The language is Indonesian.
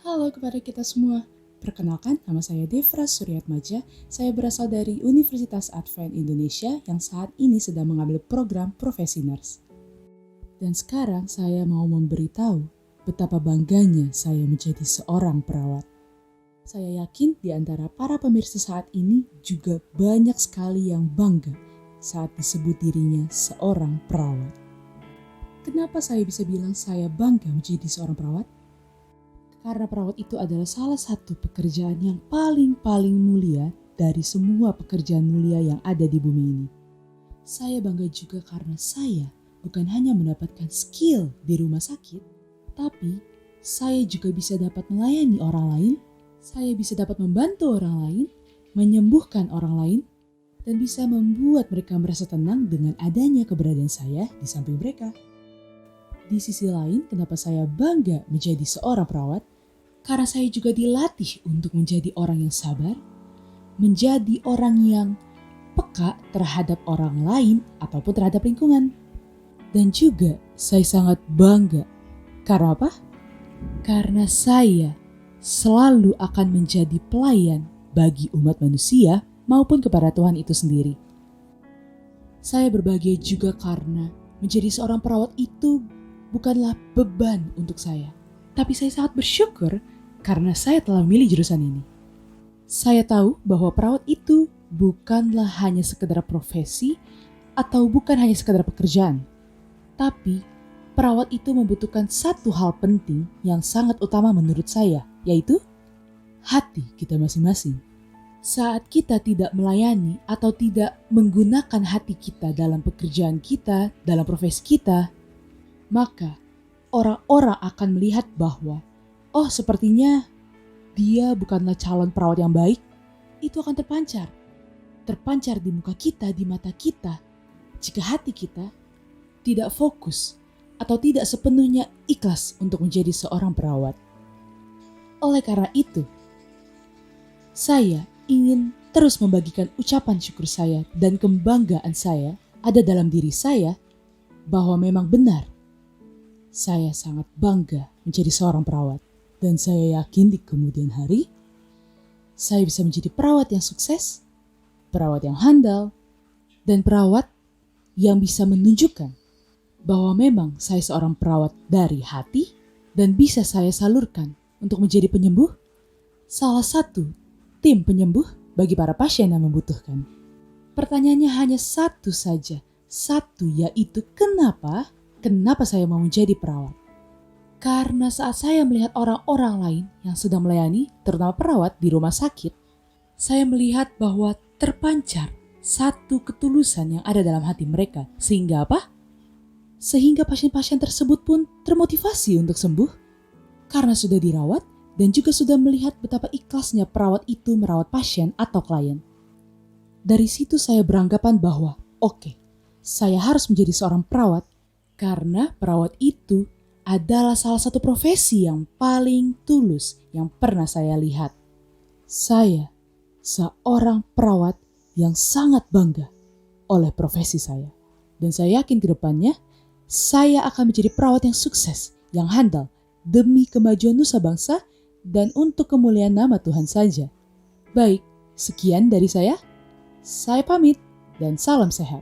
Halo kepada kita semua. Perkenalkan, nama saya Devra Suryatmaja. Saya berasal dari Universitas Advent Indonesia yang saat ini sedang mengambil program profesi nurse. Dan sekarang saya mau memberitahu betapa bangganya saya menjadi seorang perawat. Saya yakin di antara para pemirsa saat ini juga banyak sekali yang bangga saat disebut dirinya seorang perawat. Kenapa saya bisa bilang saya bangga menjadi seorang perawat? Karena perawat itu adalah salah satu pekerjaan yang paling mulia dari semua pekerjaan mulia yang ada di bumi ini. Saya bangga juga karena saya bukan hanya mendapatkan skill di rumah sakit, tapi saya juga bisa dapat melayani orang lain, saya bisa dapat membantu orang lain, menyembuhkan orang lain, dan bisa membuat mereka merasa tenang dengan adanya keberadaan saya di samping mereka. Di sisi lain, kenapa saya bangga menjadi seorang perawat? Karena saya juga dilatih untuk menjadi orang yang sabar, menjadi orang yang peka terhadap orang lain ataupun terhadap lingkungan. Dan juga saya sangat bangga. Karena apa? Karena saya selalu akan menjadi pelayan bagi umat manusia maupun kepada Tuhan itu sendiri. Saya berbahagia juga karena menjadi seorang perawat itu bukanlah beban untuk saya. Tapi saya sangat bersyukur karena saya telah memilih jurusan ini. Saya tahu bahwa perawat itu bukanlah hanya sekedar profesi atau bukan hanya sekedar pekerjaan. Tapi perawat itu membutuhkan satu hal penting yang sangat utama menurut saya, yaitu hati kita masing-masing. Saat kita tidak melayani atau tidak menggunakan hati kita dalam pekerjaan kita, dalam profesi kita, maka orang-orang akan melihat bahwa oh, sepertinya dia bukanlah calon perawat yang baik. Itu akan terpancar di muka kita, di mata kita, jika hati kita tidak fokus atau tidak sepenuhnya ikhlas untuk menjadi seorang perawat. Oleh karena itu, saya ingin terus membagikan ucapan syukur saya dan kebanggaan saya ada dalam diri saya bahwa memang benar saya sangat bangga menjadi seorang perawat. Dan saya yakin di kemudian hari, saya bisa menjadi perawat yang sukses, perawat yang handal, dan perawat yang bisa menunjukkan bahwa memang saya seorang perawat dari hati dan bisa saya salurkan untuk menjadi penyembuh, salah satu tim penyembuh bagi para pasien yang membutuhkan. Pertanyaannya hanya satu saja, yaitu kenapa saya mau menjadi perawat? Karena saat saya melihat orang-orang lain yang sedang melayani, terutama perawat di rumah sakit, saya melihat bahwa terpancar satu ketulusan yang ada dalam hati mereka. Sehingga apa? Sehingga pasien-pasien tersebut pun termotivasi untuk sembuh karena sudah dirawat dan juga sudah melihat betapa ikhlasnya perawat itu merawat pasien atau klien. Dari situ saya beranggapan bahwa oke, saya harus menjadi seorang perawat karena perawat itu adalah salah satu profesi yang paling tulus yang pernah saya lihat. Saya seorang perawat yang sangat bangga oleh profesi saya. Dan saya yakin ke depannya saya akan menjadi perawat yang sukses, yang handal demi kemajuan nusa bangsa dan untuk kemuliaan nama Tuhan saja. Baik, sekian dari saya. Saya pamit dan salam sehat.